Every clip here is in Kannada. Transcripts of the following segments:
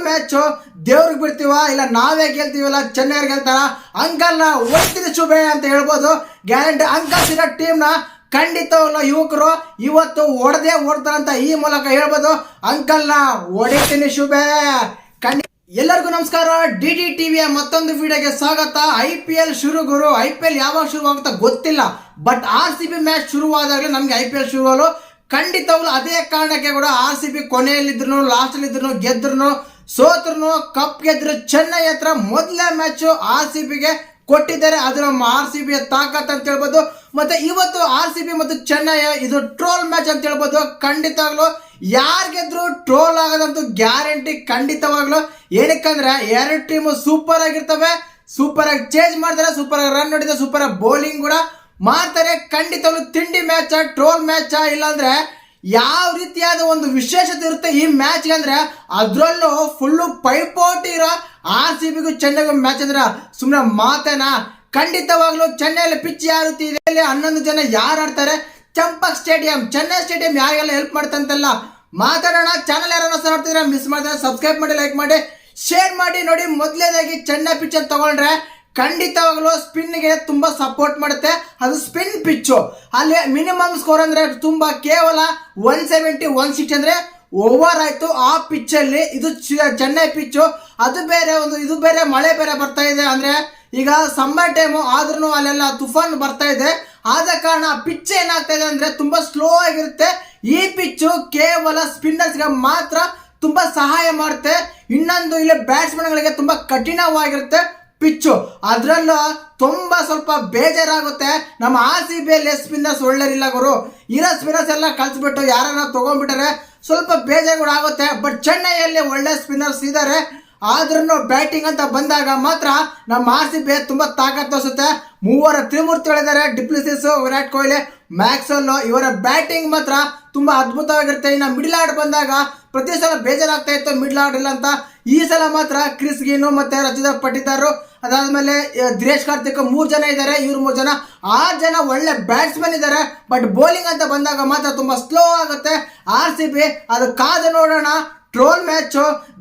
ಮ್ಯಾಚ್ ದೇವ್ರಿಗೆ ಬಿಡ್ತೀವ ಇಲ್ಲ ನಾವೇ ಗೆಲ್ತೀವಲ್ಲ ಚೆನ್ನೈ ಗೆಲ್ತಾರ ಅಂಕಲ್ನ ಹೊಡಿತೀನಿ ಶುಭೆ ಅಂತ ಹೇಳ್ಬೋದು. ಗ್ಯಾರಂಟಿ ಅಂಕಲ್ಸ್ ಇರೋ ಟೀಮ್ನ ಖಂಡಿತವಲ್ಲ ಯುವಕರು ಇವತ್ತು ಹೊಡೆದೇ ಓಡ್ತಾರಂತ ಈ ಮೂಲಕ ಹೇಳ್ಬೋದು. ಅಂಕಲ್ನ ಹೊಡಿತೀನಿ ಶುಭೆ. ಎಲ್ಲರಿಗೂ ನಮಸ್ಕಾರ. ಡಿ ಟಿವಿಯ ಮತ್ತೊಂದು ವಿಡಿಯೋಗೆ ಸ್ವಾಗತ. IPL ಶುರು ಗುರು. IPL ಯಾವಾಗ ಶುರುವಾಗುತ್ತಾ ಗೊತ್ತಿಲ್ಲ, ಬಟ್ RCB ಮ್ಯಾಚ್ ಶುರುವಾದಾಗಲೇ ನಮ್ಗೆ IPL ಶುರುವಾಗಲು ಖಂಡಿತವಾಗ್ಲು ಅದೇ ಕಾರಣಕ್ಕೆ ಕೂಡ RCB ಕೊನೆಯಲ್ಲಿದ್ರು ಲಾಸ್ಟಲ್ಲಿ ಇದ್ರು ಗೆದ್ರು ಸೋತ್ರು ಕಪ್ ಗೆದ್ರು ಚೆನ್ನೈ ಹತ್ರ ಮೊದಲನೇ ಮ್ಯಾಚ್ RCBಗೆ ಕೊಟ್ಟಿದ್ದಾರೆ. ಅದು ನಮ್ಮ RCB ತಾಕತ್ ಅಂತ ಹೇಳ್ಬೋದು. ಮತ್ತೆ ಇವತ್ತು RCB ಮತ್ತು ಚೆನ್ನೈ ಇದು ಟ್ರೋಲ್ ಮ್ಯಾಚ್ ಅಂತ ಹೇಳ್ಬೋದು. ಖಂಡಿತವಾಗ್ಲು ಯಾರು ಗೆದ್ರು ಟ್ರೋಲ್ ಆಗೋದಂತೂ ಗ್ಯಾರಂಟಿ ಖಂಡಿತವಾಗ್ಲು. ಏನಕ್ಕಂದ್ರೆ ಎರಡು ಟೀಮು ಸೂಪರ್ ಆಗಿರ್ತವೆ, ಸೂಪರ್ ಆಗಿ ಚೇಂಜ್ ಮಾಡ್ತಾರೆ, ಸೂಪರ್ ಆಗಿ ರನ್ ಹೊಡಿತಾರೆ, ಸೂಪರ್ ಆಗಿ ಬೌಲಿಂಗ್ ಕೂಡ ಮಾಡ್ತಾರೆ. ಖಂಡಿತವಾಗ್ಲು ತಿಂಡಿ ಮ್ಯಾಚ್ ಟ್ರೋಲ್ ಮ್ಯಾಚ್ ಇಲ್ಲಾಂದ್ರೆ ಯಾವ ರೀತಿಯಾದ ಒಂದು ವಿಶೇಷತೆ ಇರುತ್ತೆ ಈ ಮ್ಯಾಚ್ ಅಂದ್ರೆ ಅದ್ರಲ್ಲೂ ಫುಲ್ಲು ಪೈಪೋಟಿ ಇರೋ RCBಗೂ ಚೆನ್ನೈಗೂ ಮ್ಯಾಚ್ ಅಂದ್ರೆ ಸುಮ್ಮನೆ ಮಾತೇನಾ? ಖಂಡಿತವಾಗ್ಲು ಚೆನ್ನೈಯಲ್ಲಿ ಪಿಚ್ ಯಾವ ರೀತಿ ಇದೆ, 11 ಜನ ಯಾರು ಆಡ್ತಾರೆ, ಚಂಪಕ್ ಸ್ಟೇಡಿಯಂ ಚೆನ್ನೈ ಸ್ಟೇಡಿಯಂ ಯಾರಿಗೆಲ್ಲ ಹೆಲ್ಪ್ ಮಾಡ್ತಂತೆಲ್ಲ ಮಾತಾಡೋಣ. ಚಾನಲ್ ಯಾರನ್ನ ನೋಡ್ತಿದ್ರೆ ಮಿಸ್ ಮಾಡಿದ್ರೆ ಸಬ್ಸ್ಕ್ರೈಬ್ ಮಾಡಿ, ಲೈಕ್ ಮಾಡಿ, ಶೇರ್ ಮಾಡಿ. ನೋಡಿ, ಮೊದಲನೇದಾಗಿ ಚೆನ್ನೈ ಪಿಚ್ ಅಂತ ತಗೊಂಡ್ರೆ ಖಂಡಿತವಾಗ್ಲೂ ಸ್ಪಿನ್ಗೆ ತುಂಬಾ ಸಪೋರ್ಟ್ ಮಾಡುತ್ತೆ. ಅದು ಸ್ಪಿನ್ ಪಿಚ್ಚು. ಅಲ್ಲಿ ಮಿನಿಮಮ್ ಸ್ಕೋರ್ ಅಂದ್ರೆ ತುಂಬಾ ಕೇವಲ 170 160 ಅಂದ್ರೆ ಓವರ್ ಆಯ್ತು ಆ ಪಿಚ್ ಅಲ್ಲಿ. ಇದು ಚೆನ್ನೈ ಪಿಚ್ಚು. ಅದು ಬೇರೆ ಒಂದು, ಇದು ಬೇರೆ, ಮಳೆ ಬೇರೆ ಬರ್ತಾ ಇದೆ. ಅಂದ್ರೆ ಈಗ ಸಮ್ಮರ್ ಟೈಮು ಆದ್ರೂ ಅಲ್ಲೆಲ್ಲ ತುಫಾನ್ ಬರ್ತಾ ಇದೆ. ಆದ ಕಾರಣ ಪಿಚ್ ಏನಾಗ್ತಾ ಇದೆ ಅಂದ್ರೆ ತುಂಬಾ ಸ್ಲೋ ಆಗಿರುತ್ತೆ. ಈ ಪಿಚ್ಚು ಕೇವಲ ಸ್ಪಿನ್ನರ್ಸ್ಗೆ ಮಾತ್ರ ತುಂಬಾ ಸಹಾಯ ಮಾಡುತ್ತೆ. ಇನ್ನೊಂದು ಇಲ್ಲಿ ಬ್ಯಾಟ್ಸ್ಮನ್ಗಳಿಗೆ ತುಂಬಾ ಕಠಿಣವಾಗಿರುತ್ತೆ ಪಿಚ್ಚು. ಅದ್ರಲ್ಲೂ ತುಂಬಾ ಸ್ವಲ್ಪ ಬೇಜಾರಾಗುತ್ತೆ. ನಮ್ಮ RCBಯಲ್ಲಿ ಸ್ಪಿನ್ನರ್ಸ್ ಒಳ್ಳೆರಿಲ್ಲ ಗುರು. ಇರೋ ಸ್ಪಿನ್ನರ್ಸ್ ಎಲ್ಲ ಕಳ್ಸಿಬಿಟ್ಟು ಯಾರನ್ನ ತಗೊಂಡ್ಬಿಟ್ರೆ ಸ್ವಲ್ಪ ಬೇಜಾರು ಕೂಡ ಆಗುತ್ತೆ. ಬಟ್ ಚೆನ್ನೈಯಲ್ಲಿ ಒಳ್ಳೆ ಸ್ಪಿನ್ನರ್ಸ್ ಇದ್ದಾರೆ. ಆದ್ರೂ ಬ್ಯಾಟಿಂಗ್ ಅಂತ ಬಂದಾಗ ಮಾತ್ರ ನಮ್ಮ RCB ತುಂಬಾ ತಾಕತ್ತು ತೋರಿಸುತ್ತೆ. ತ್ರಿಮೂರ್ತಿಗಳಿದ್ದಾರೆ, ಡಿಪ್ಲಿಸಿಸ್, ವಿರಾಟ್ ಕೊಹ್ಲಿ, ಮ್ಯಾಕ್ಸ್ವೆಲ್. ಇವರ ಬ್ಯಾಟಿಂಗ್ ಮಾತ್ರ ತುಂಬಾ ಅದ್ಭುತವಾಗಿರುತ್ತೆ. ಇನ್ನು ಮಿಡ್ಲ್ ಆರ್ಡರ್ ಬಂದಾಗ ಪ್ರತಿ ಸಲ ಬೇಜಾರಾಗ್ತಾ ಇತ್ತು ಮಿಡ್ಲ್ ಆರ್ಡರ್ ಇಲ್ಲ ಅಂತ. ಈ ಸಲ ಮಾತ್ರ ಕ್ರಿಸ್ ಗೇನು ಮತ್ತೆ ರಚಿತಾ ಪಟ್ಟಿದಾರ್, ಅದಾದ್ಮೇಲೆ ದಿನೇಶ್ ಕಾರ್ತಿಕ್ 3 ಜನ ಇದ್ದಾರೆ. ಇವ್ರು 3 ಜನ, 6 ಜನ ಒಳ್ಳೆ ಬ್ಯಾಟ್ಸ್ಮನ್ ಇದ್ದಾರೆ. ಬಟ್ ಬೌಲಿಂಗ್ ಅಂತ ಬಂದಾಗ ಮಾತ್ರ ತುಂಬಾ ಸ್ಲೋ ಆಗುತ್ತೆ RCB. ಅದು ಕಾದು ನೋಡೋಣ. ಟ್ರೋಲ್ ಮ್ಯಾಚ್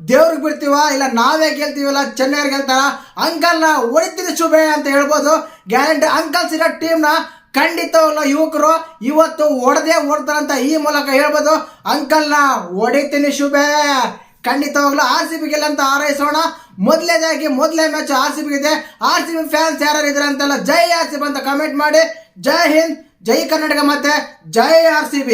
ದೇವ್ರಿಗೆ ಬಿಡ್ತೀವ ಇಲ್ಲ ನಾವೇ ಗೆಲ್ತೀವಲ್ಲ ಚೆನ್ನೈ ಗೆಲ್ತಾರ ಅಂಕಲ್ನ ಹೊಡಿತೀನಿ ಶುಭೆ ಅಂತ ಹೇಳ್ಬೋದು. ಗ್ಯಾರಂಟಿ ಅಂಕಲ್ಸ್ ಇರೋ ಟೀಮ್ನ ಖಂಡಿತವಲ್ಲ ಯುವಕರು ಇವತ್ತು ಹೊಡೆದೇ ಓಡ್ತಾರಂತ ಈ ಮೂಲಕ ಹೇಳ್ಬೋದು. ಅಂಕಲ್ನ ಹೊಡಿತೀನಿ ಶುಭೆ. ಖಂಡಿತವಾಗ್ಲೂ RCB ಗೆಲ್ಲಂತ ಹಾರೈಸೋಣ. ಮೊದಲನೇ ಮ್ಯಾಚ್ RCB ಇದೆ. RCB ಫ್ಯಾನ್ಸ್ ಯಾರು ಇದ್ರೆ ಅಂತೆಲ್ಲ ಜೈ RCB ಅಂತ ಕಮೆಂಟ್ ಮಾಡಿ. ಜೈ ಹಿಂದ್, ಜೈ ಕರ್ನಾಟಕ ಮತ್ತೆ ಜೈ RCB.